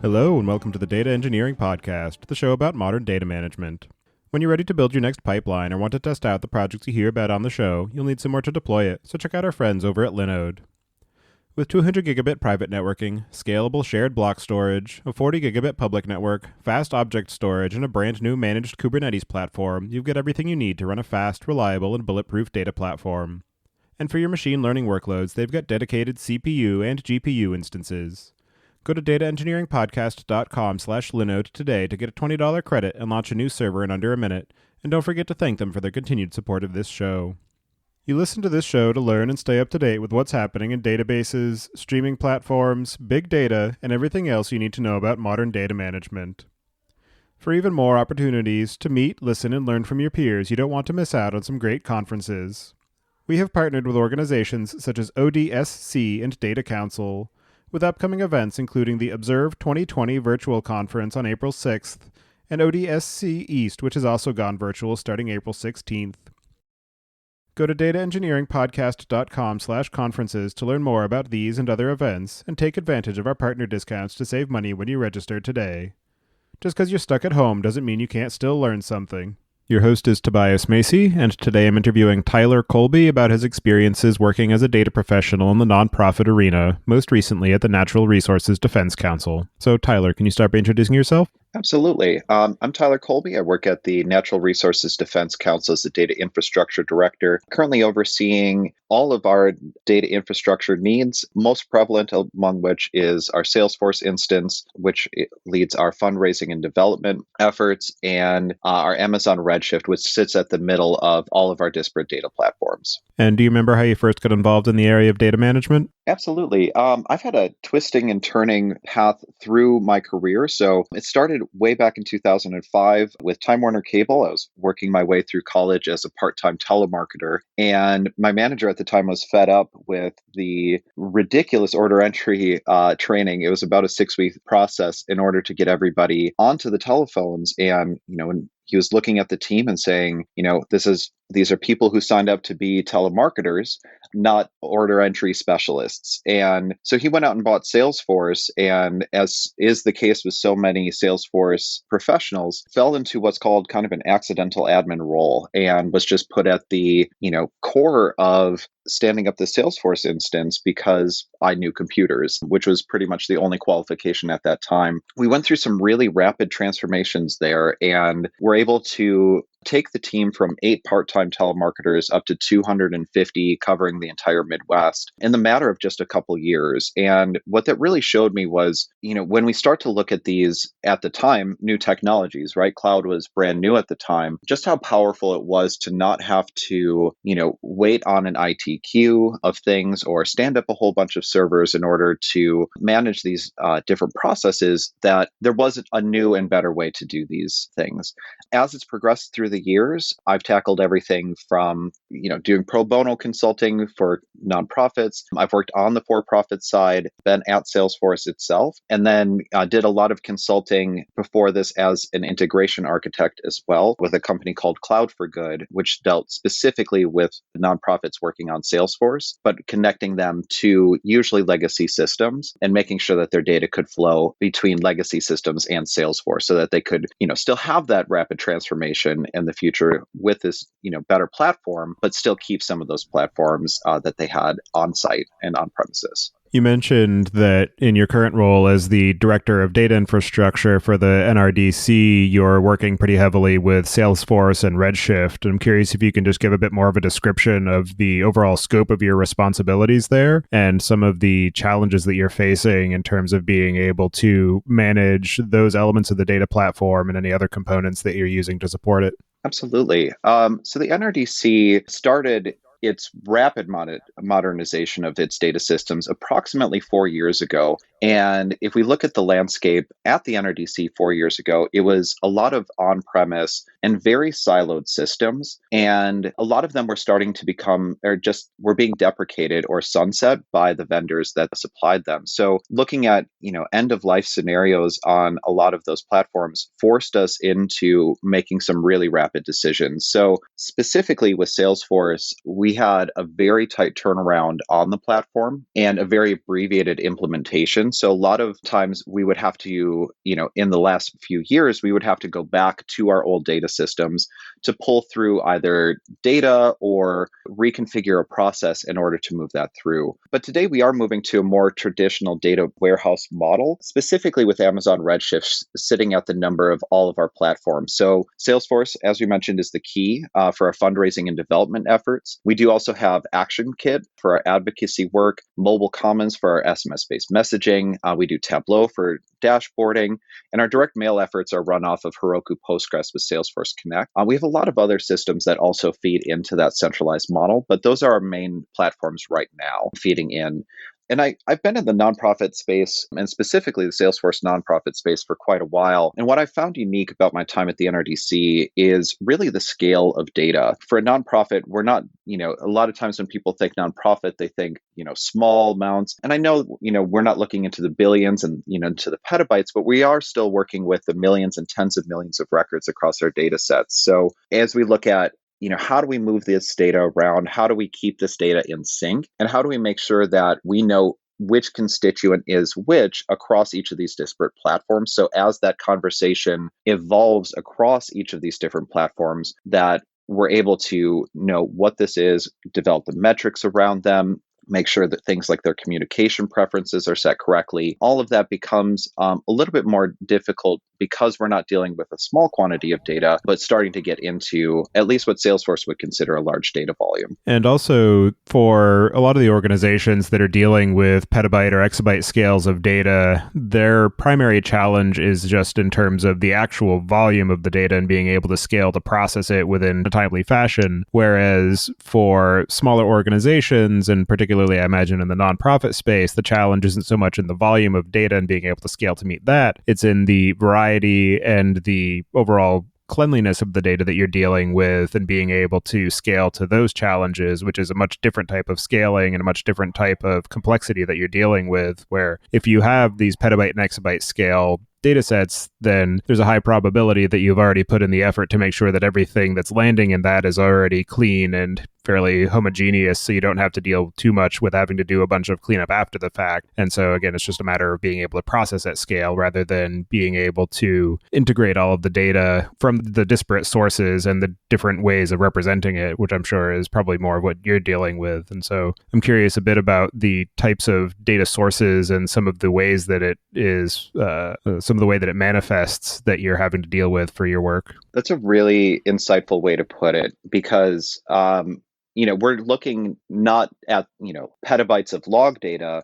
Hello, and welcome to the Data Engineering Podcast, the show about modern data management. When you're ready to build your next pipeline or want to test out the projects you hear about on the show, you'll need somewhere to deploy it, so check out our friends over at Linode. With 200 gigabit private networking, scalable shared block storage, a 40 gigabit public network, fast object storage, and a brand new managed Kubernetes platform, you've got everything you need to run a fast, reliable, and bulletproof data platform. And for your machine learning workloads, they've got dedicated CPU and GPU instances. Go to dataengineeringpodcast.com/Linode today to get a $20 credit and launch a new server in under a minute. And don't forget to thank them for their continued support of this show. You listen to this show to learn and stay up to date with what's happening in databases, streaming platforms, big data, and everything else you need to know about modern data management. For even more opportunities to meet, listen, and learn from your peers, you don't want to miss out on some great conferences. We have partnered with organizations such as ODSC and Data Council, with upcoming events including the Observe 2020 Virtual Conference on April 6th and ODSC East, which has also gone virtual starting April 16th. Go to dataengineeringpodcast.com/conferences to learn more about these and other events and take advantage of our partner discounts to save money when you register today. Just because you're stuck at home doesn't mean you can't still learn something. Your host is Tobias Macy, and today I'm interviewing Tyler Colby about his experiences working as a data professional in the nonprofit arena, most recently at the Natural Resources Defense Council. So, Tyler, can you start by introducing yourself? Absolutely. I'm Tyler Colby. I work at the Natural Resources Defense Council as the Data Infrastructure Director, currently overseeing all of our data infrastructure needs, most prevalent among which is our Salesforce instance, which leads our fundraising and development efforts, and our Amazon Redshift, which sits at the middle of all of our disparate data platforms. And do you remember how you first got involved in the area of data management? Absolutely. I've had a twisting and turning path through my career. So it started way back in 2005 with Time Warner Cable. I was working my way through college as a part-time telemarketer. And my manager at the time was fed up with the ridiculous order entry training. It was about a 6-week process in order to get everybody onto the telephones. And, and he was looking at the team and saying, these are people who signed up to be telemarketers, not order entry specialists. And so he went out and bought Salesforce, and as is the case with so many Salesforce professionals, fell into what's called kind of an accidental admin role and was just put at the, core of standing up the Salesforce instance because I knew computers, which was pretty much the only qualification at that time. We went through some really rapid transformations there and were able to take the team from 8 part-time telemarketers up to 250 covering the entire Midwest in the matter of just a couple years. And what that really showed me was, when we start to look at these at the time, new technologies, right? Cloud was brand new at the time, just how powerful it was to not have to, wait on an IT queue of things or stand up a whole bunch of servers in order to manage these different processes, that there was a new and better way to do these things. As it's progressed through the years, I've tackled everything from, doing pro bono consulting for nonprofits. I've worked on the for-profit side, been at Salesforce itself, and then did a lot of consulting before this as an integration architect as well with a company called Cloud for Good, which dealt specifically with nonprofits working on Salesforce, but connecting them to usually legacy systems and making sure that their data could flow between legacy systems and Salesforce so that they could, still have that rapid transformation in the future with this, better platform, but still keep some of those platforms that they had on site and on premises. You mentioned that in your current role as the Director of Data Infrastructure for the NRDC, you're working pretty heavily with Salesforce and Redshift. I'm curious if you can just give a bit more of a description of the overall scope of your responsibilities there and some of the challenges that you're facing in terms of being able to manage those elements of the data platform and any other components that you're using to support it. Absolutely. So the NRDC started its rapid modernization of its data systems approximately 4 years ago. And if we look at the landscape at the NRDC 4 years ago, it was a lot of on-premise and very siloed systems. And a lot of them were starting to were being deprecated or sunset by the vendors that supplied them. So looking at, end-of-life scenarios on a lot of those platforms forced us into making some really rapid decisions. So specifically with Salesforce, we we had a very tight turnaround on the platform and a very abbreviated implementation. So a lot of times we would have to, in the last few years, we would have to go back to our old data systems to pull through either data or reconfigure a process in order to move that through. But today we are moving to a more traditional data warehouse model, specifically with Amazon Redshift sitting at the number of all of our platforms. So Salesforce, as we mentioned, is the key for our fundraising and development efforts. We do also have Action Kit for our advocacy work, Mobile Commons for our SMS-based messaging. We do Tableau for dashboarding, and our direct mail efforts are run off of Heroku Postgres with Salesforce Connect. We have a lot of other systems that also feed into that centralized model, but those are our main platforms right now feeding in. And I've been in the nonprofit space, and specifically the Salesforce nonprofit space, for quite a while. And what I found unique about my time at the NRDC is really the scale of data. For a nonprofit, we're not, a lot of times when people think nonprofit, they think, small amounts. And I know, we're not looking into the billions and, into the petabytes, but we are still working with the millions and tens of millions of records across our data sets. So as we look at how do we move this data around? How do we keep this data in sync? And how do we make sure that we know which constituent is which across each of these disparate platforms? So as that conversation evolves across each of these different platforms, that we're able to know what this is, develop the metrics around them, make sure that things like their communication preferences are set correctly. All of that becomes a little bit more difficult because we're not dealing with a small quantity of data, but starting to get into at least what Salesforce would consider a large data volume. And also for a lot of the organizations that are dealing with petabyte or exabyte scales of data, their primary challenge is just in terms of the actual volume of the data and being able to scale to process it within a timely fashion. Whereas for smaller organizations, and particularly I imagine in the nonprofit space, the challenge isn't so much in the volume of data and being able to scale to meet that. It's in the variety and the overall cleanliness of the data that you're dealing with and being able to scale to those challenges, which is a much different type of scaling and a much different type of complexity that you're dealing with, where if you have these petabyte and exabyte scale data sets, then there's a high probability that you've already put in the effort to make sure that everything that's landing in that is already clean and fairly homogeneous, so you don't have to deal too much with having to do a bunch of cleanup after the fact. And so again, it's just a matter of being able to process at scale rather than being able to integrate all of the data from the disparate sources and the different ways of representing it, which I'm sure is probably more of what you're dealing with. And so I'm curious a bit about the types of data sources and some of the ways that it is, some of the way that it manifests that you're having to deal with for your work. That's a really insightful way to put it, because we're looking not at, petabytes of log data.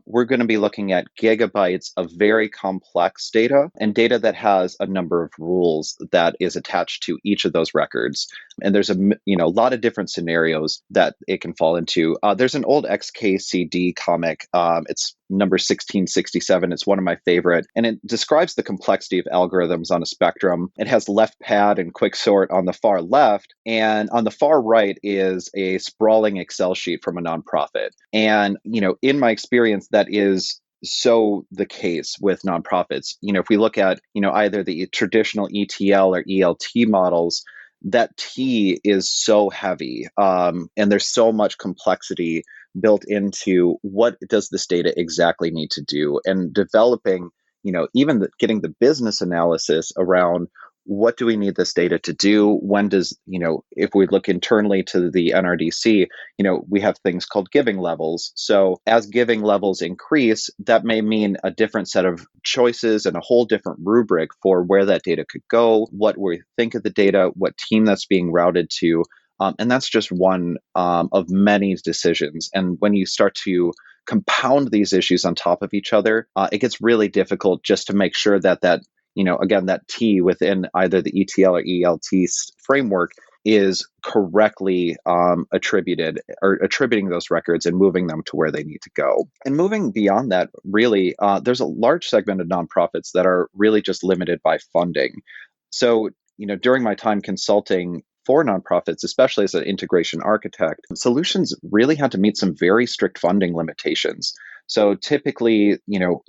We're going to be looking at gigabytes of very complex data and data that has a number of rules that is attached to each of those records. And there's a lot of different scenarios that it can fall into. There's an old XKCD comic. It's number 1667. It's one of my favorite. And it describes the complexity of algorithms on a spectrum. It has left pad and quicksort on the far left. And on the far right is a sprawling Excel sheet from a nonprofit. And, in my experience, that is so the case with nonprofits. If we look at, either the traditional ETL or ELT models, that T is so heavy, and there's so much complexity built into what does this data exactly need to do, and developing, even getting the business analysis around what do we need this data to do? When does, if we look internally to the NRDC, we have things called giving levels. So as giving levels increase, that may mean a different set of choices and a whole different rubric for where that data could go, what we think of the data, what team that's being routed to. And that's just one of many decisions. And when you start to compound these issues on top of each other, it gets really difficult just to make sure that again, that T within either the ETL or ELT framework is correctly attributed or attributing those records and moving them to where they need to go. And moving beyond that, really, there's a large segment of nonprofits that are really just limited by funding. So, during my time consulting for nonprofits, especially as an integration architect, solutions really had to meet some very strict funding limitations. So typically,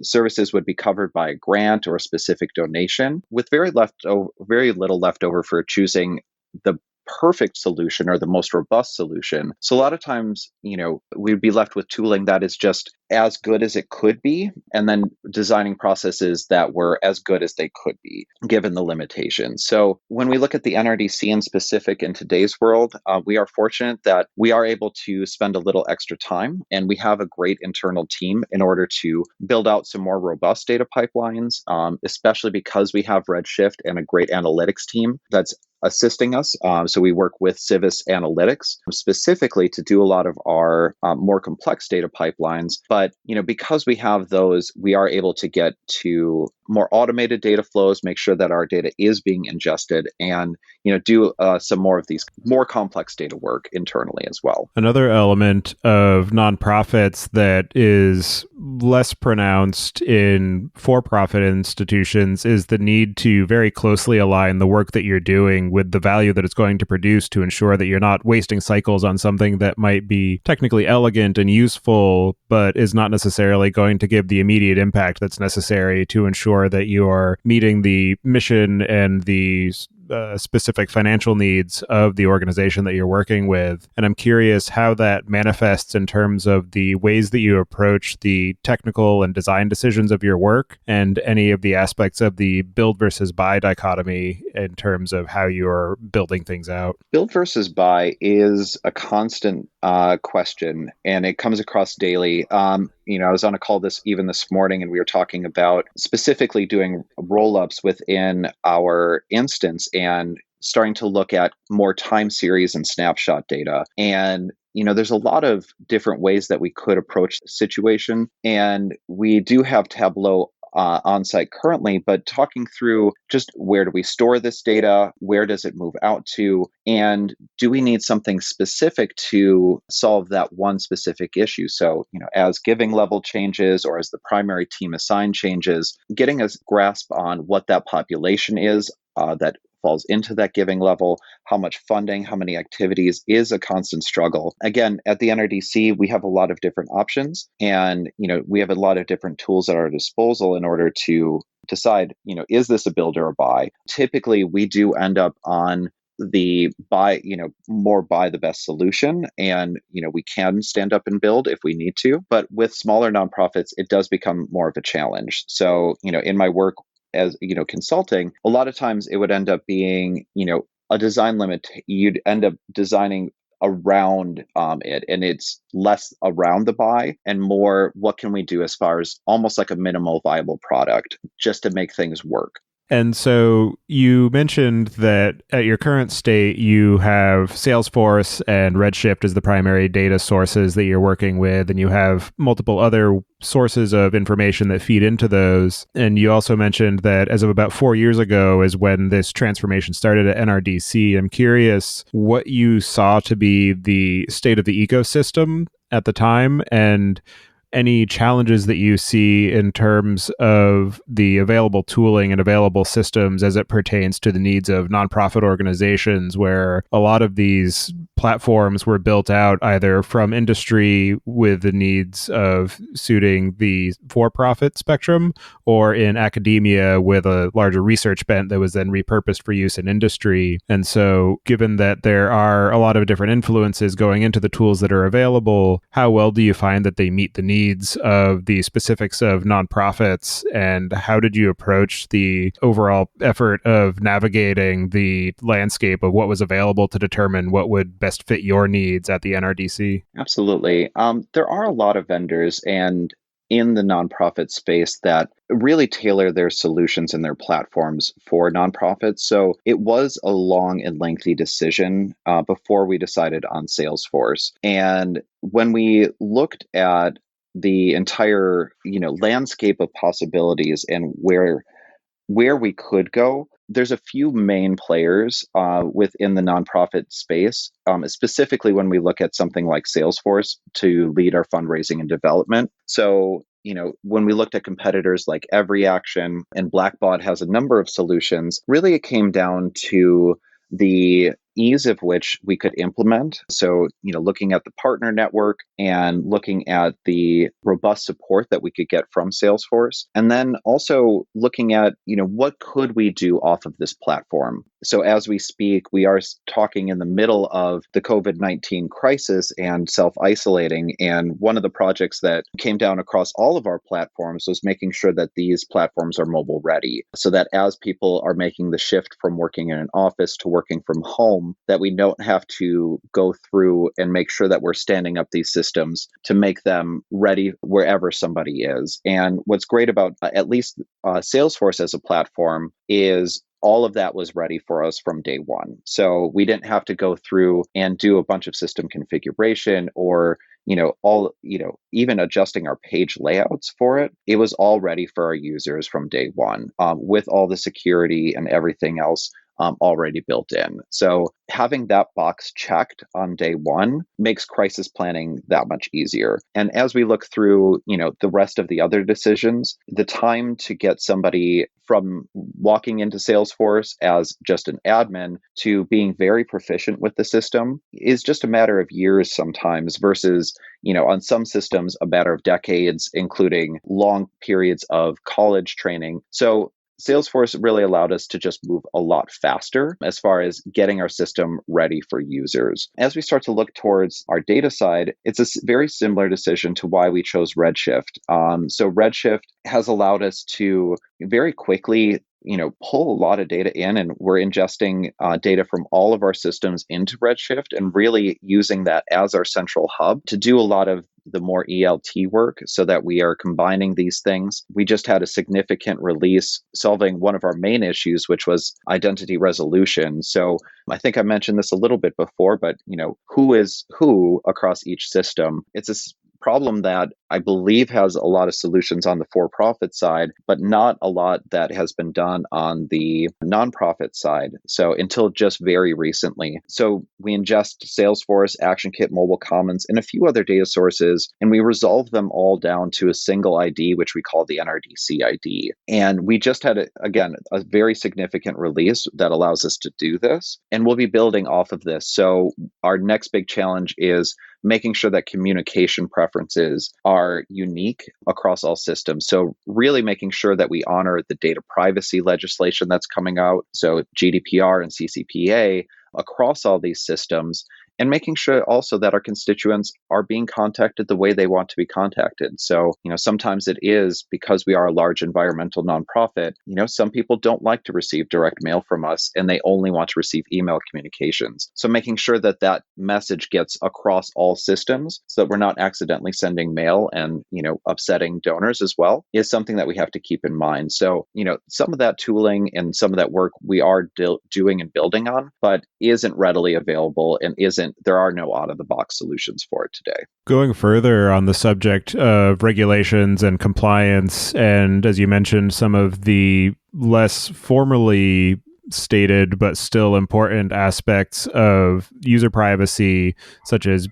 services would be covered by a grant or a specific donation, with very little left over for choosing the perfect solution or the most robust solution. So a lot of times, we'd be left with tooling that is just as good as it could be, and then designing processes that were as good as they could be, given the limitations. So when we look at the NRDC in specific in today's world, we are fortunate that we are able to spend a little extra time, and we have a great internal team in order to build out some more robust data pipelines, especially because we have Redshift and a great analytics team that's assisting us. So we work with Civis Analytics specifically to do a lot of our more complex data pipelines. But because we have those, we are able to get to more automated data flows, make sure that our data is being ingested, and do some more of these more complex data work internally as well. Another element of nonprofits that is less pronounced in for-profit institutions is the need to very closely align the work that you're doing with the value that it's going to produce, to ensure that you're not wasting cycles on something that might be technically elegant and useful, but is not necessarily going to give the immediate impact that's necessary to ensure that you are meeting the mission and the specific financial needs of the organization that you're working with. And I'm curious how that manifests in terms of the ways that you approach the technical and design decisions of your work, and any of the aspects of the build versus buy dichotomy in terms of how you're building things out. Build versus buy is a constant question, and it comes across daily. I was on a call this morning, and we were talking about specifically doing roll-ups within our instance and starting to look at more time series and snapshot data. And there's a lot of different ways that we could approach the situation. And we do have Tableau on site currently, but talking through just where do we store this data? Where does it move out to? And do we need something specific to solve that one specific issue? So, as giving level changes or as the primary team assign changes, getting a grasp on what that population is that falls into that giving level, how much funding, how many activities is a constant struggle. Again, at the NRDC, we have a lot of different options, and we have a lot of different tools at our disposal in order to decide, is this a build or a buy? Typically, we do end up on the buy, more buy the best solution. And, we can stand up and build if we need to. But with smaller nonprofits, it does become more of a challenge. So, in my work as consulting, a lot of times it would end up being a design limit. You'd end up designing around it, and it's less around the buy and more what can we do as far as almost like a minimal viable product just to make things work. And so you mentioned that at your current state, you have Salesforce and Redshift as the primary data sources that you're working with, and you have multiple other sources of information that feed into those. And you also mentioned that as of about 4 years ago is when this transformation started at NRDC. I'm curious what you saw to be the state of the ecosystem at the time, and any challenges that you see in terms of the available tooling and available systems as it pertains to the needs of nonprofit organizations, where a lot of these platforms were built out either from industry with the needs of suiting the for-profit spectrum, or in academia with a larger research bent that was then repurposed for use in industry. And so given that there are a lot of different influences going into the tools that are available, how well do you find that they meet the needs of the specifics of nonprofits, and how did you approach the overall effort of navigating the landscape of what was available to determine what would best fit your needs at the NRDC? Absolutely. There are a lot of vendors and in the nonprofit space that really tailor their solutions and their platforms for nonprofits. So it was a long and lengthy decision before we decided on Salesforce. And when we looked at the entire, landscape of possibilities and where we could go, there's a few main players within the nonprofit space, specifically when we look at something like Salesforce to lead our fundraising and development. So, when we looked at competitors like Every Action, and Blackbaud has a number of solutions, really it came down to the ease of which we could implement. So, looking at the partner network and looking at the robust support that we could get from Salesforce. And then also looking at, what could we do off of this platform? So as we speak, we are talking in the middle of the COVID-19 crisis and self-isolating. And one of the projects that came down across all of our platforms was making sure that these platforms are mobile ready, so that as people are making the shift from working in an office to working from home, that we don't have to go through and make sure that we're standing up these systems to make them ready wherever somebody is. And what's great about at least Salesforce as a platform is all of that was ready for us from day one. So we didn't have to go through and do a bunch of system configuration or even adjusting our page layouts for it. It was all ready for our users from day one, with all the security and everything else already built in. So having that box checked on day one makes crisis planning that much easier. And as we look through, the rest of the other decisions, the time to get somebody from walking into Salesforce as just an admin to being very proficient with the system is just a matter of years sometimes versus, on some systems, a matter of decades, including long periods of college training. So Salesforce really allowed us to just move a lot faster as far as getting our system ready for users. As we start to look towards our data side, it's a very similar decision to why we chose Redshift. So Redshift has allowed us to very quickly pull a lot of data in, and we're ingesting data from all of our systems into Redshift and really using that as our central hub to do a lot of the more ELT work so that we are combining these things. We just had a significant release solving one of our main issues, which was identity resolution. So I think I mentioned this a little bit before, but who is who across each system? It's a problem that I believe has a lot of solutions on the for-profit side, but not a lot that has been done on the nonprofit side. So until just very recently. So we ingest Salesforce, ActionKit, Mobile Commons, and a few other data sources, and we resolve them all down to a single ID, which we call the NRDC ID. And we just had, a very significant release that allows us to do this. And we'll be building off of this. So our next big challenge is making sure that communication preferences are unique across all systems. So really making sure that we honor the data privacy legislation that's coming out, so GDPR and CCPA across all these systems, and making sure also that our constituents are being contacted the way they want to be contacted. So, sometimes it is because we are a large environmental nonprofit, some people don't like to receive direct mail from us and they only want to receive email communications. So making sure that that message gets across all systems so that we're not accidentally sending mail and, upsetting donors as well is something that we have to keep in mind. So, some of that tooling and some of that work we are doing and building on, but isn't readily available and there are no out-of-the-box solutions for it today. Going further on the subject of regulations and compliance, and as you mentioned, some of the less formally stated but still important aspects of user privacy, such as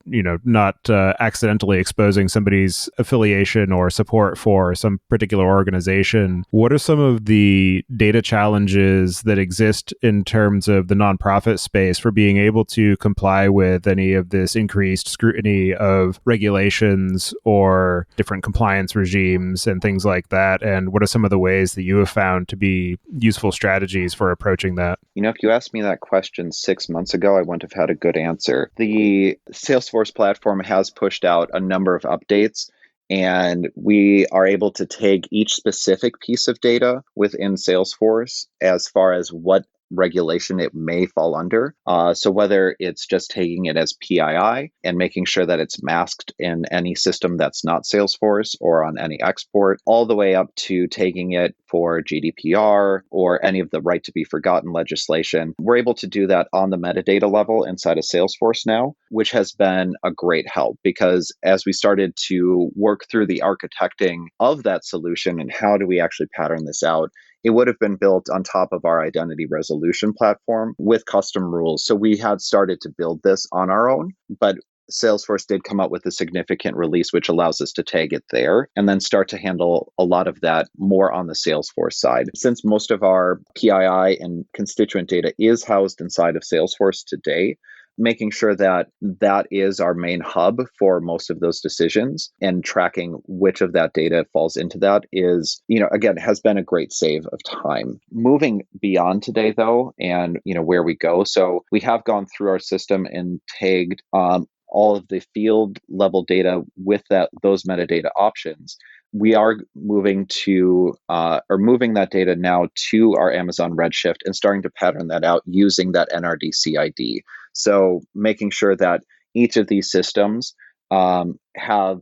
not accidentally exposing somebody's affiliation or support for some particular organization. What are some of the data challenges that exist in terms of the nonprofit space for being able to comply with any of this increased scrutiny of regulations or different compliance regimes and things like that? And what are some of the ways that you have found to be useful strategies for approaching that? If you asked me that question 6 months ago, I wouldn't have had a good answer. The Salesforce platform has pushed out a number of updates, and we are able to take each specific piece of data within Salesforce as far as what regulation it may fall under. So whether it's just taking it as PII and making sure that it's masked in any system that's not Salesforce or on any export, all the way up to taking it for GDPR or any of the right to be forgotten legislation. We're able to do that on the metadata level inside of Salesforce now, which has been a great help because as we started to work through the architecting of that solution and how do we actually pattern this out, it would have been built on top of our identity resolution platform with custom rules. So we had started to build this on our own, but Salesforce did come out with a significant release, which allows us to tag it there and then start to handle a lot of that more on the Salesforce side. Since most of our PII and constituent data is housed inside of Salesforce today, making sure that that is our main hub for most of those decisions and tracking which of that data falls into that is, again, has been a great save of time. Moving beyond today, though, and, where we go. So we have gone through our system and tagged all of the field level data with those metadata options. We are moving that data now to our Amazon Redshift and starting to pattern that out using that NRDC ID. So making sure that each of these systems have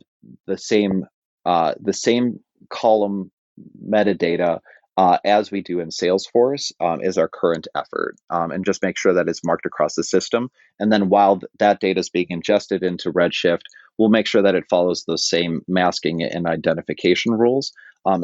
the same column metadata as we do in Salesforce is our current effort, and just make sure that it's marked across the system. And then while that data is being ingested into Redshift, we'll make sure that it follows those same masking and identification rules,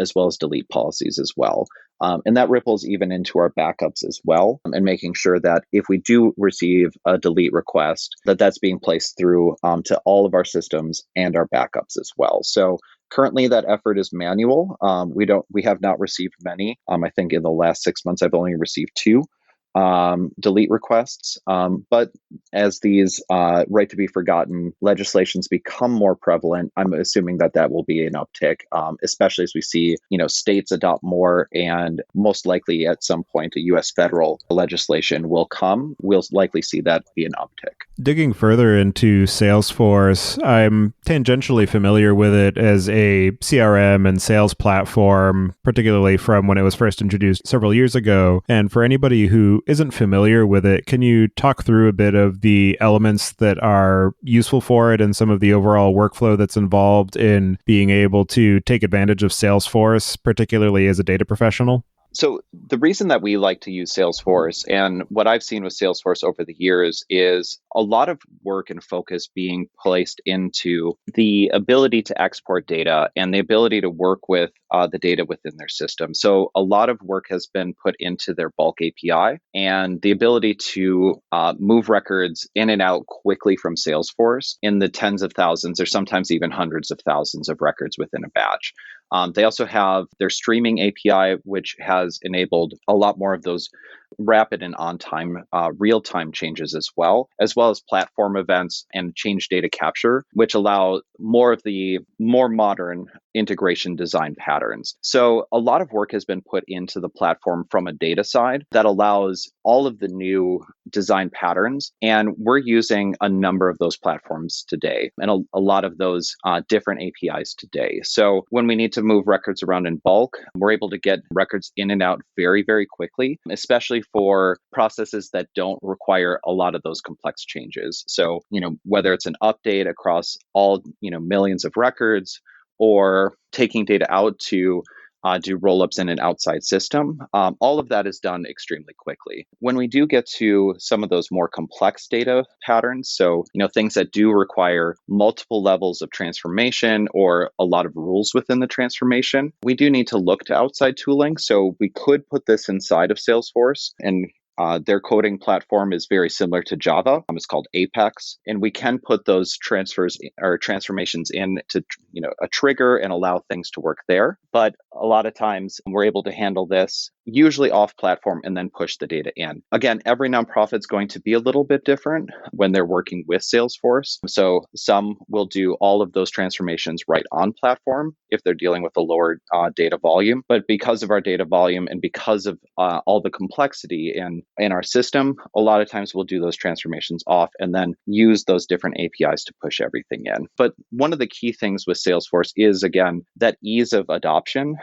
as well as delete policies as well. And that ripples even into our backups as well, and making sure that if we do receive a delete request, that's being placed through to all of our systems and our backups as well. So currently, that effort is manual. We have not received many. I think in the last 6 months, I've only received 2 delete requests. But as these right to be forgotten legislations become more prevalent, I'm assuming that will be an uptick, especially as we see, states adopt more, and most likely at some point a U.S. federal legislation will come. We'll likely see that be an uptick. Digging further into Salesforce, I'm tangentially familiar with it as a CRM and sales platform, particularly from when it was first introduced several years ago. And for anybody who isn't familiar with it, can you talk through a bit of the elements that are useful for it and some of the overall workflow that's involved in being able to take advantage of Salesforce, particularly as a data professional? So the reason that we like to use Salesforce, and what I've seen with Salesforce over the years, is a lot of work and focus being placed into the ability to export data and the ability to work with the data within their system. So a lot of work has been put into their bulk API and the ability to move records in and out quickly from Salesforce in the tens of thousands or sometimes even hundreds of thousands of records within a batch. They also have their streaming API, which has enabled a lot more of those rapid and on-time, real-time changes as well as platform events and change data capture, which allow more of the more modern integration design patterns. So a lot of work has been put into the platform from a data side that allows all of the new design patterns. And we're using a number of those platforms today and a lot of those different APIs today. So when we need to move records around in bulk, we're able to get records in and out very, very quickly, especially for processes that don't require a lot of those complex changes. So, whether it's an update across all, millions of records, or taking data out to do rollups in an outside system, all of that is done extremely quickly. When we do get to some of those more complex data patterns, so things that do require multiple levels of transformation or a lot of rules within the transformation, we do need to look to outside tooling. So we could put this inside of Salesforce, and their coding platform is very similar to Java. It's called Apex, and we can put those transformations in to a trigger and allow things to work there. But a lot of times we're able to handle this usually off platform and then push the data in. Again, every nonprofit's going to be a little bit different when they're working with Salesforce. So some will do all of those transformations right on platform if they're dealing with a lower data volume. But because of our data volume and because of all the complexity in our system, a lot of times we'll do those transformations off and then use those different APIs to push everything in. But one of the key things with Salesforce is, again, that ease of adoption.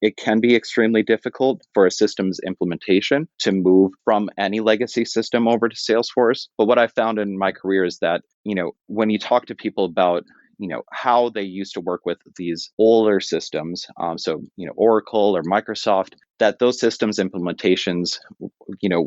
It can be extremely difficult for a systems implementation to move from any legacy system over to Salesforce. But what I found in my career is that, when you talk to people about how they used to work with these older systems, Oracle or Microsoft, that those systems implementations,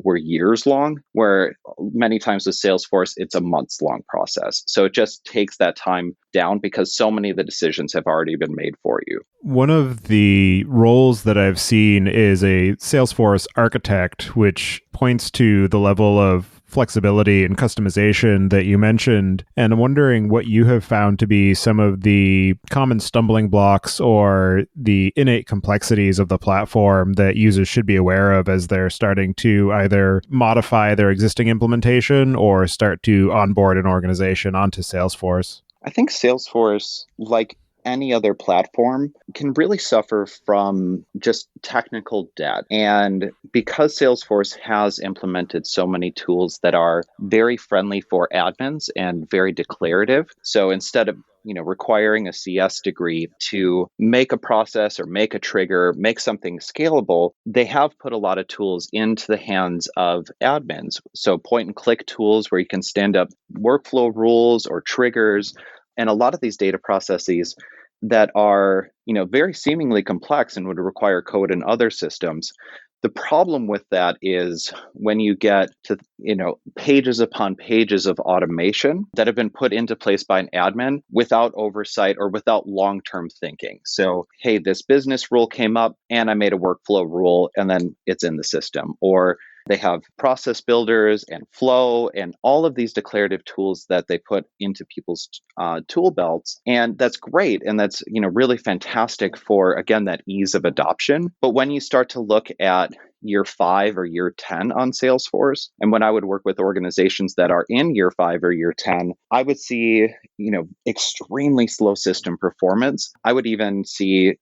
were years long, where many times with Salesforce, it's a months long process. So it just takes that time down because so many of the decisions have already been made for you. One of the roles that I've seen is a Salesforce architect, which points to the level of flexibility and customization that you mentioned. And I'm wondering what you have found to be some of the common stumbling blocks or the innate complexities of the platform that users should be aware of as they're starting to either modify their existing implementation or start to onboard an organization onto Salesforce. I think Salesforce, like any other platform, can really suffer from just technical debt. And because Salesforce has implemented so many tools that are very friendly for admins and very declarative, so instead of requiring a CS degree to make a process or make a trigger, make something scalable, they have put a lot of tools into the hands of admins. So point and click tools where you can stand up workflow rules or triggers, and a lot of these data processes that are, very seemingly complex and would require code in other systems. The problem with that is when you get to, pages upon pages of automation that have been put into place by an admin without oversight or without long-term thinking. So, hey, this business rule came up and I made a workflow rule and then it's in the system. Or they have process builders and flow and all of these declarative tools that they put into people's tool belts. And that's great. And that's, really fantastic for, again, that ease of adoption. But when you start to look at year 5 or year 10 on Salesforce, and when I would work with organizations that are in year 5 or year 10, I would see, extremely slow system performance. I would even see,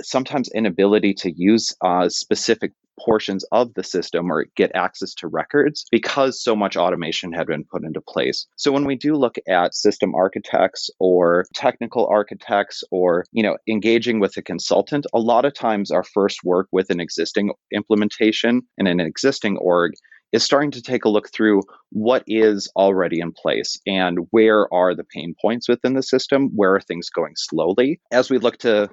sometimes inability to use specific portions of the system or get access to records because so much automation had been put into place. So when we do look at system architects or technical architects or, engaging with a consultant, a lot of times our first work with an existing implementation and an existing org is starting to take a look through what is already in place and where are the pain points within the system, where are things going slowly. As we look to,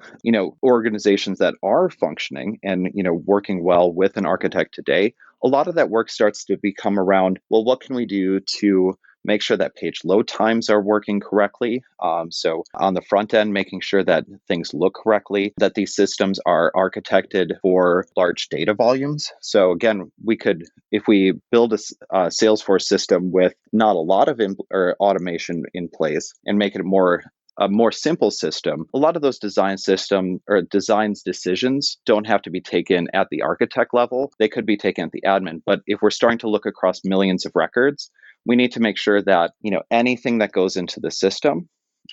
organizations that are functioning and, working well with an architect today, a lot of that work starts to become around, well, what can we do to make sure that page load times are working correctly. So on the front end, making sure that things look correctly, that these systems are architected for large data volumes. So again, if we build a Salesforce system with not a lot of automation in place and make it a more simple system, a lot of those designs decisions don't have to be taken at the architect level. They could be taken at the admin. But if we're starting to look across millions of records, we need to make sure that, anything that goes into the system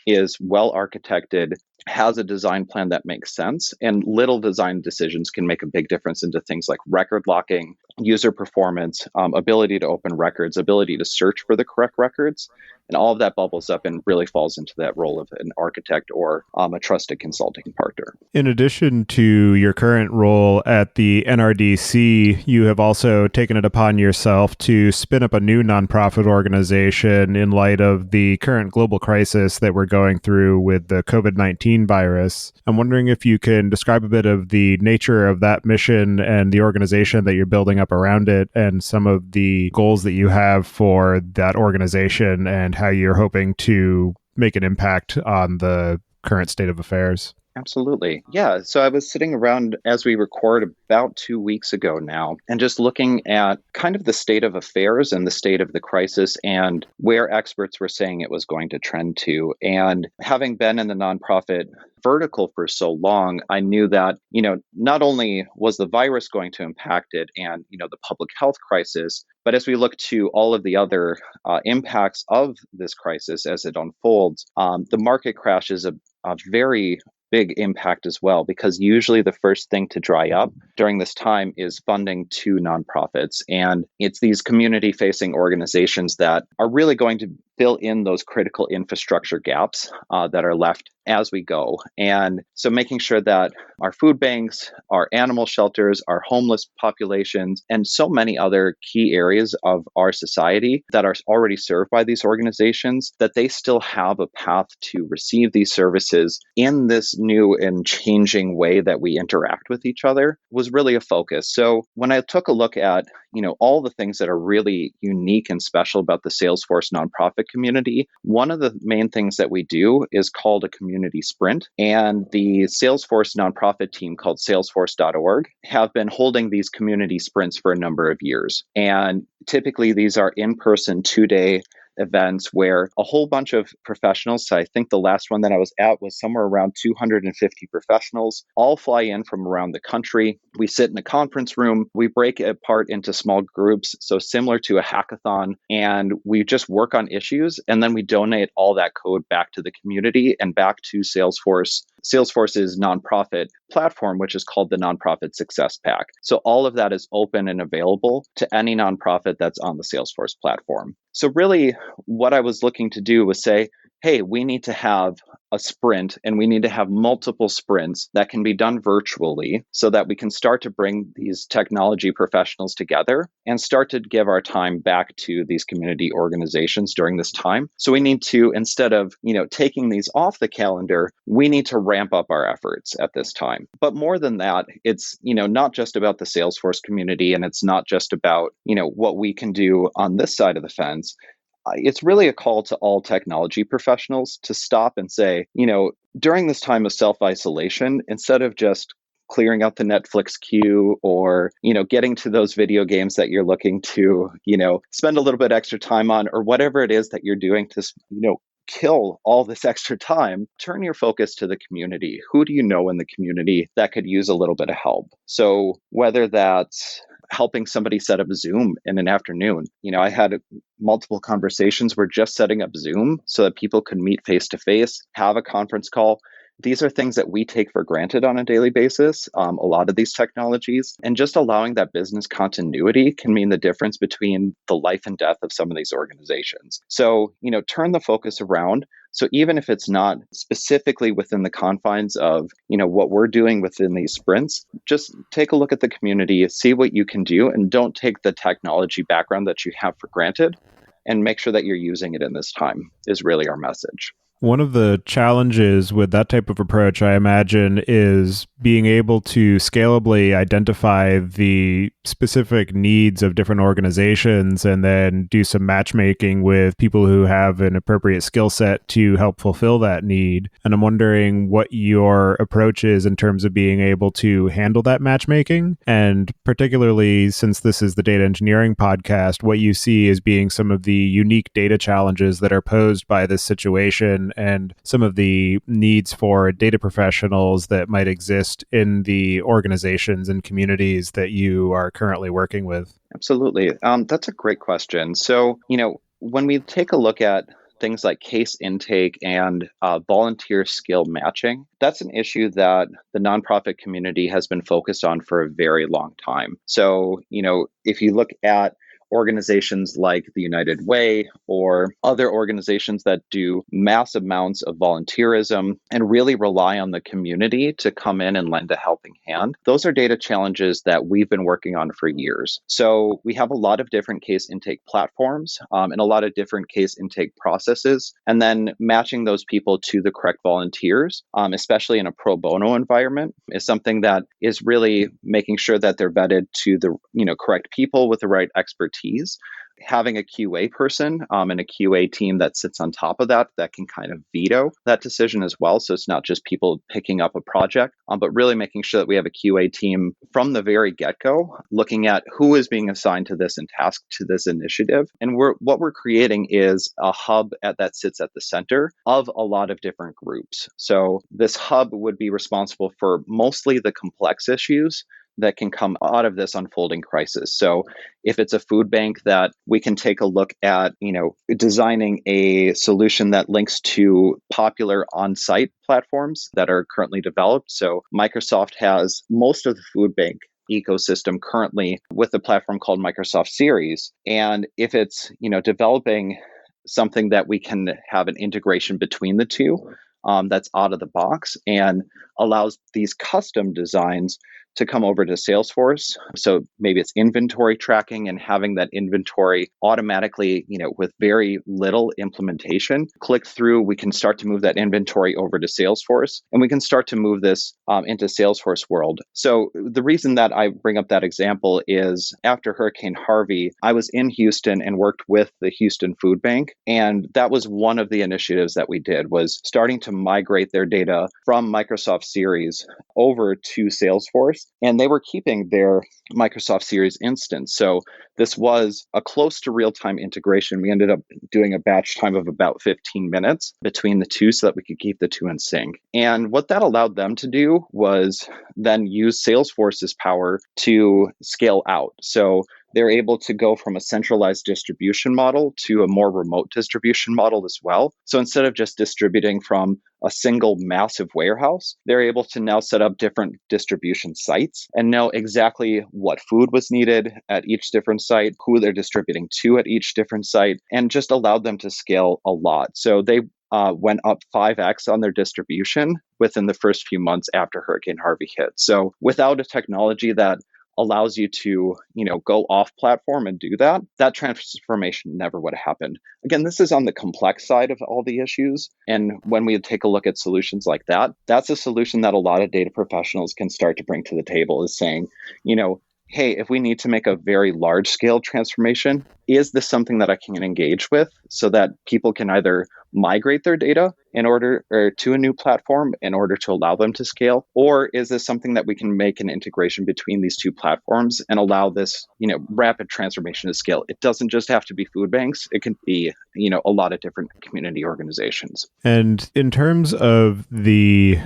is well architected, has a design plan that makes sense, and little design decisions can make a big difference into things like record locking, user performance, ability to open records, ability to search for the correct records. And all of that bubbles up and really falls into that role of an architect or a trusted consulting partner. In addition to your current role at the NRDC, you have also taken it upon yourself to spin up a new nonprofit organization in light of the current global crisis that we're going through with the COVID-19 virus. I'm wondering if you can describe a bit of the nature of that mission and the organization that you're building up around it and some of the goals that you have for that organization and how you're hoping to make an impact on the current state of affairs. Absolutely. Yeah. So I was sitting around as we record about 2 weeks ago now and just looking at kind of the state of affairs and the state of the crisis and where experts were saying it was going to trend to. And having been in the nonprofit vertical for so long, I knew that, not only was the virus going to impact it and, the public health crisis, but as we look to all of the other impacts of this crisis as it unfolds, the market crash is a very big impact as well, because usually the first thing to dry up during this time is funding to nonprofits. And it's these community facing organizations that are really going to fill in those critical infrastructure gaps that are left as we go. And so making sure that our food banks, our animal shelters, our homeless populations, and so many other key areas of our society that are already served by these organizations, that they still have a path to receive these services in this new and changing way that we interact with each other was really a focus. So when I took a look at, all the things that are really unique and special about the Salesforce nonprofit community. One of the main things that we do is called a community sprint. And the Salesforce nonprofit team called salesforce.org have been holding these community sprints for a number of years. And typically these are in-person 2-day events where a whole bunch of professionals, so I think the last one that I was at was somewhere around 250 professionals, all fly in from around the country. We sit in a conference room, we break it apart into small groups, so similar to a hackathon, and we just work on issues, and then we donate all that code back to the community and back to Salesforce's nonprofit platform, which is called the Nonprofit Success Pack. So all of that is open and available to any nonprofit that's on the Salesforce platform. So really, what I was looking to do was say, hey, we need to have a sprint and we need to have multiple sprints that can be done virtually so that we can start to bring these technology professionals together and start to give our time back to these community organizations during this time. So we need to, instead of, taking these off the calendar, we need to ramp up our efforts at this time. But more than that, it's, not just about the Salesforce community, and it's not just about, what we can do on this side of the fence. It's really a call to all technology professionals to stop and say, during this time of self-isolation, instead of just clearing out the Netflix queue or, getting to those video games that you're looking to, spend a little bit extra time on, or whatever it is that you're doing to, kill all this extra time, turn your focus to the community. Who do you know in the community that could use a little bit of help? So whether that's helping somebody set up Zoom in an afternoon. I had multiple conversations where just setting up Zoom so that people could meet face to face, have a conference call. These are things that we take for granted on a daily basis, a lot of these technologies, and just allowing that business continuity can mean the difference between the life and death of some of these organizations. So, turn the focus around. So even if it's not specifically within the confines of, what we're doing within these sprints, just take a look at the community, see what you can do, and don't take the technology background that you have for granted, and make sure that you're using it in this time is really our message. One of the challenges with that type of approach, I imagine, is being able to scalably identify the specific needs of different organizations and then do some matchmaking with people who have an appropriate skill set to help fulfill that need. And I'm wondering what your approach is in terms of being able to handle that matchmaking. And particularly since this is the data engineering podcast, what you see as being some of the unique data challenges that are posed by this situation and some of the needs for data professionals that might exist in the organizations and communities that you are currently working with. Absolutely. That's a great question. So, when we take a look at things like case intake and volunteer skill matching, that's an issue that the nonprofit community has been focused on for a very long time. So, if you look at organizations like the United Way or other organizations that do mass amounts of volunteerism and really rely on the community to come in and lend a helping hand. Those are data challenges that we've been working on for years. So we have a lot of different case intake platforms and a lot of different case intake processes, and then matching those people to the correct volunteers, especially in a pro bono environment, is something that is really making sure that they're vetted to the correct people with the right expertise. Having a QA person and a QA team that sits on top of that can kind of veto that decision as well. So it's not just people picking up a project, but really making sure that we have a QA team from the very get-go, looking at who is being assigned to this and tasked to this initiative. And what we're creating is a hub that sits at the center of a lot of different groups. So this hub would be responsible for mostly the complex issues that can come out of this unfolding crisis. So if it's a food bank, that we can take a look at, designing a solution that links to popular on-site platforms that are currently developed. So Microsoft has most of the food bank ecosystem currently with a platform called Microsoft Series. And if it's, developing something that we can have an integration between the two, that's out of the box and allows these custom designs to come over to Salesforce. So maybe it's inventory tracking and having that inventory automatically, with very little implementation, click through. We can start to move that inventory over to Salesforce, and we can start to move this into Salesforce world. So the reason that I bring up that example is after Hurricane Harvey, I was in Houston and worked with the Houston Food Bank. And that was one of the initiatives that we did, was starting to migrate their data from Microsoft Series over to Salesforce. And they were keeping their Microsoft Series instance. So this was a close to real-time integration. We ended up doing a batch time of about 15 minutes between the two so that we could keep the two in sync. And what that allowed them to do was then use Salesforce's power to scale out. So they're able to go from a centralized distribution model to a more remote distribution model as well. So instead of just distributing from a single massive warehouse, they're able to now set up different distribution sites and know exactly what food was needed at each different site, who they're distributing to at each different site, and just allowed them to scale a lot. So they went up 5x on their distribution within the first few months after Hurricane Harvey hit. So without a technology that allows you to, go off platform and do that, that transformation never would have happened. Again, this is on the complex side of all the issues. And when we take a look at solutions like that, that's a solution that a lot of data professionals can start to bring to the table, is saying, hey, if we need to make a very large scale transformation, is this something that I can engage with so that people can either migrate their data in order or to a new platform in order to allow them to scale? Or is this something that we can make an integration between these two platforms and allow this, rapid transformation to scale? It doesn't just have to be food banks. It can be, a lot of different community organizations. And in terms of the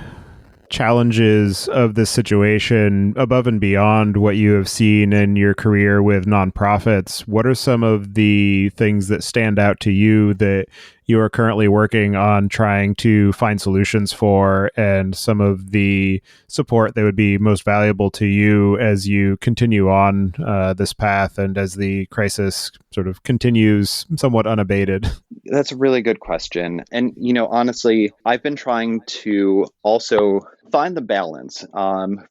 challenges of this situation, above and beyond what you have seen in your career with nonprofits, what are some of the things that stand out to you that you are currently working on trying to find solutions for, and some of the support that would be most valuable to you as you continue on this path and as the crisis sort of continues somewhat unabated? That's a really good question. And, honestly, I've been trying to also find the balance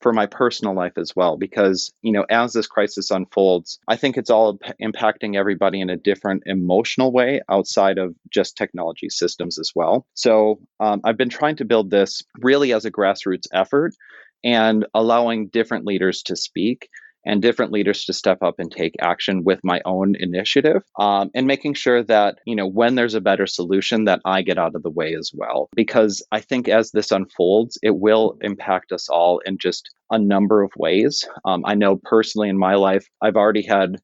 for my personal life as well, because, as this crisis unfolds, I think it's all impacting everybody in a different emotional way outside of just technology systems as well. So I've been trying to build this really as a grassroots effort and allowing different leaders to speak and different leaders to step up and take action with my own initiative, and making sure that, when there's a better solution, that I get out of the way as well. Because I think as this unfolds, it will impact us all in just a number of ways. I know personally in my life, I've already had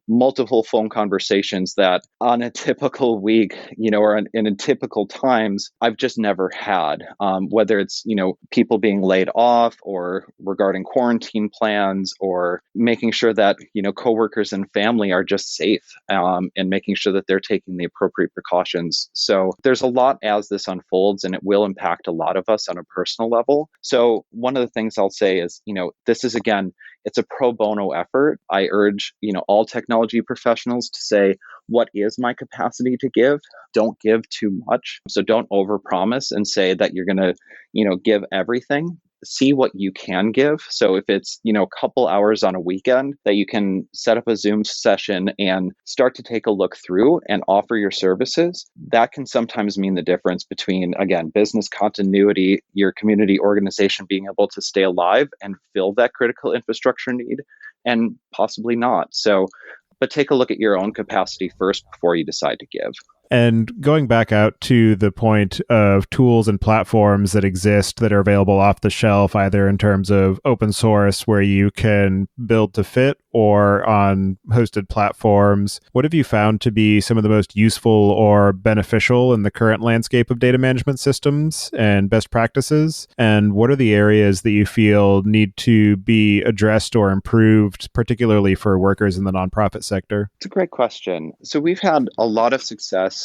multiple phone conversations that on a typical week, or in typical times, I've just never had, whether it's, people being laid off or regarding quarantine plans or making sure that, coworkers and family are just safe, and making sure that they're taking the appropriate precautions. So there's a lot as this unfolds, and it will impact a lot of us on a personal level. So one of the things I'll say is, this is, again, it's a pro bono effort. I urge, all technology professionals to say, what is my capacity to give? Don't give too much. So don't overpromise and say that you're going to, give everything. See what you can give. So if it's, a couple hours on a weekend that you can set up a Zoom session and start to take a look through and offer your services, that can sometimes mean the difference between, again, business continuity, your community organization being able to stay alive and fill that critical infrastructure need, and possibly not. So, but take a look at your own capacity first before you decide to give. And going back out to the point of tools and platforms that exist that are available off the shelf, either in terms of open source where you can build to fit or on hosted platforms, what have you found to be some of the most useful or beneficial in the current landscape of data management systems and best practices? And what are the areas that you feel need to be addressed or improved, particularly for workers in the nonprofit sector? It's a great question. So we've had a lot of success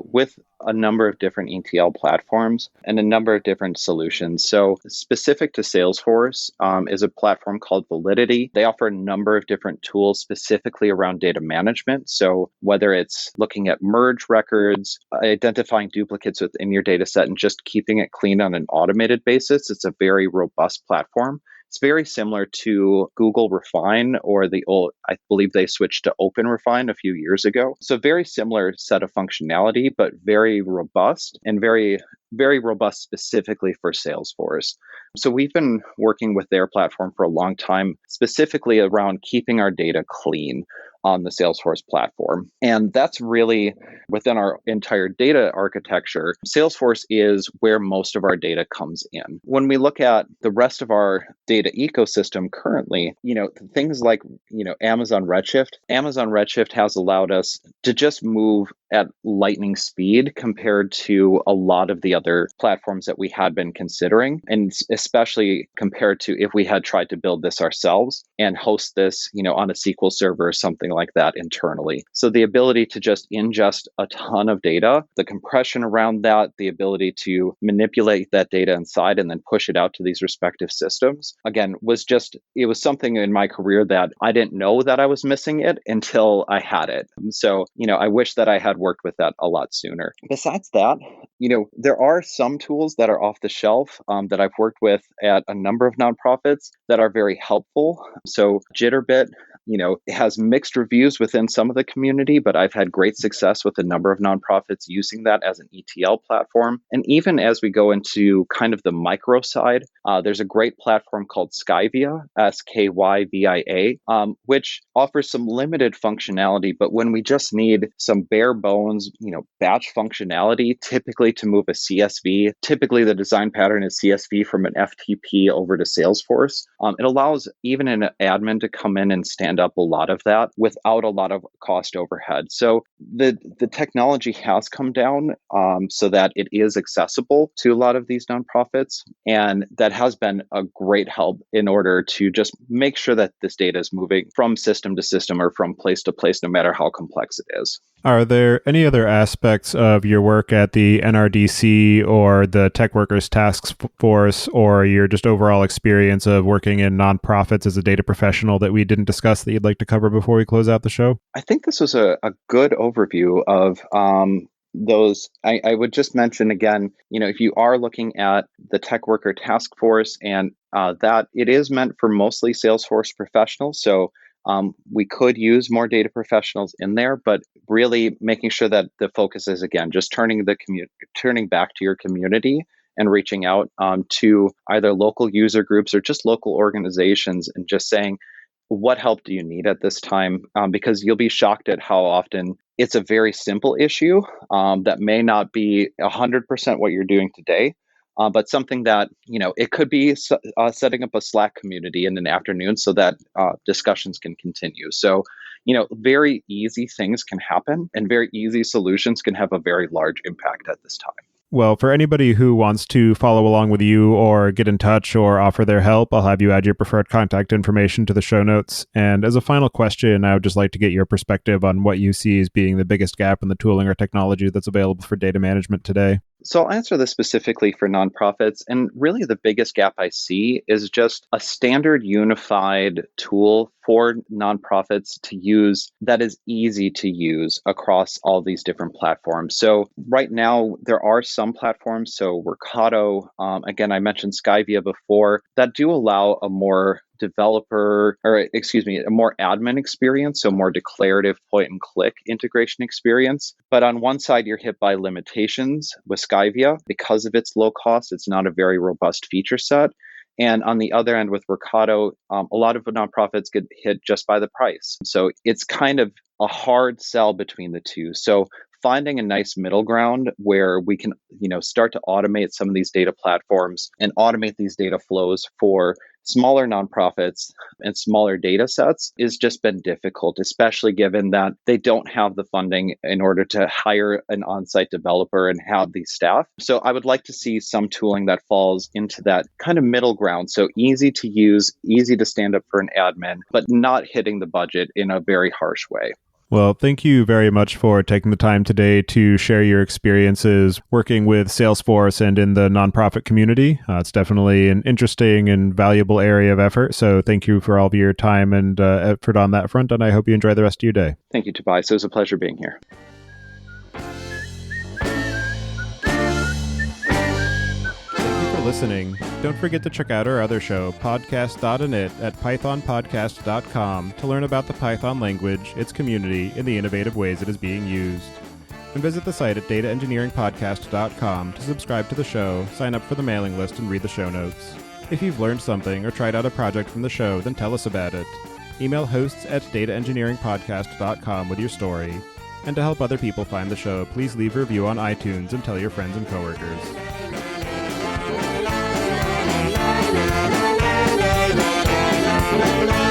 with a number of different ETL platforms and a number of different solutions. So specific to Salesforce is a platform called Validity. They offer a number of different tools specifically around data management. So whether it's looking at merge records, identifying duplicates within your data set, and just keeping it clean on an automated basis, it's a very robust platform. It's very similar to Google Refine, or the old, I believe they switched to Open Refine a few years ago. So very similar set of functionality, but very robust and very robust specifically for Salesforce. So we've been working with their platform for a long time, specifically around keeping our data clean on the Salesforce platform. And that's really within our entire data architecture. Salesforce is where most of our data comes in. When we look at the rest of our data ecosystem currently, things like, Amazon Redshift has allowed us to just move at lightning speed compared to a lot of the other platforms that we had been considering, and especially compared to if we had tried to build this ourselves and host this, on a SQL server or something like that internally. So the ability to just ingest a ton of data, the compression around that, the ability to manipulate that data inside and then push it out to these respective systems, again, it was something in my career that I didn't know that I was missing it until I had it. So, I wish that I had worked with that a lot sooner. Besides that, there are some tools that are off the shelf that I've worked with at a number of nonprofits that are very helpful. So Jitterbit, it has mixed reviews within some of the community, but I've had great success with a number of nonprofits using that as an ETL platform. And even as we go into kind of the micro side, there's a great platform called Skyvia, Skyvia, which offers some limited functionality, but when we just need some bare bones, batch functionality, typically to move a CSV, typically the design pattern is CSV from an FTP over to Salesforce. It allows even an admin to come in and stand up a lot of that without a lot of cost overhead. So the technology has come down so that it is accessible to a lot of these nonprofits. And that has been a great help in order to just make sure that this data is moving from system to system or from place to place, no matter how complex it is. Are there any other aspects of your work at the NRDC or the Tech Workers Task Force, or your just overall experience of working in nonprofits as a data professional that we didn't discuss that you'd like to cover before we close out the show? I think this was a good overview of those. I would just mention again, if you are looking at the Tech Worker Task Force, and that it is meant for mostly Salesforce professionals. So we could use more data professionals in there, but really making sure that the focus is, again, just turning back to your community and reaching out to either local user groups or just local organizations and just saying, what help do you need at this time? Because you'll be shocked at how often it's a very simple issue that may not be 100% what you're doing today. But something that, it could be setting up a Slack community in an afternoon so that discussions can continue. So, very easy things can happen, and very easy solutions can have a very large impact at this time. Well, for anybody who wants to follow along with you or get in touch or offer their help, I'll have you add your preferred contact information to the show notes. And as a final question, I would just like to get your perspective on what you see as being the biggest gap in the tooling or technology that's available for data management today. So I'll answer this specifically for nonprofits. And really the biggest gap I see is just a standard unified tool for nonprofits to use that is easy to use across all these different platforms. So right now there are some platforms, so Workato, again, I mentioned Skyvia before, that do allow a more a more admin experience, so more declarative point and click integration experience. But on one side, you're hit by limitations with Skyvia. Because of its low cost, it's not a very robust feature set. And on the other end with Workato, a lot of nonprofits get hit just by the price. So it's kind of a hard sell between the two. So finding a nice middle ground where we can, start to automate some of these data platforms and automate these data flows for smaller nonprofits and smaller data sets has just been difficult, especially given that they don't have the funding in order to hire an on-site developer and have the staff. So I would like to see some tooling that falls into that kind of middle ground. So easy to use, easy to stand up for an admin, but not hitting the budget in a very harsh way. Well, thank you very much for taking the time today to share your experiences working with Salesforce and in the nonprofit community. It's definitely an interesting and valuable area of effort. So thank you for all of your time and effort on that front, and I hope you enjoy the rest of your day. Thank you, Tobias. It was a pleasure being here. Thank you for listening. Don't forget to check out our other show, podcast.init, at pythonpodcast.com to learn about the Python language, its community, and the innovative ways it is being used. And visit the site at dataengineeringpodcast.com to subscribe to the show, sign up for the mailing list, and read the show notes. If you've learned something or tried out a project from the show, then tell us about it. Email hosts at dataengineeringpodcast.com with your story. And to help other people find the show, please leave a review on iTunes and tell your friends and coworkers. La la la la la la la la la la la.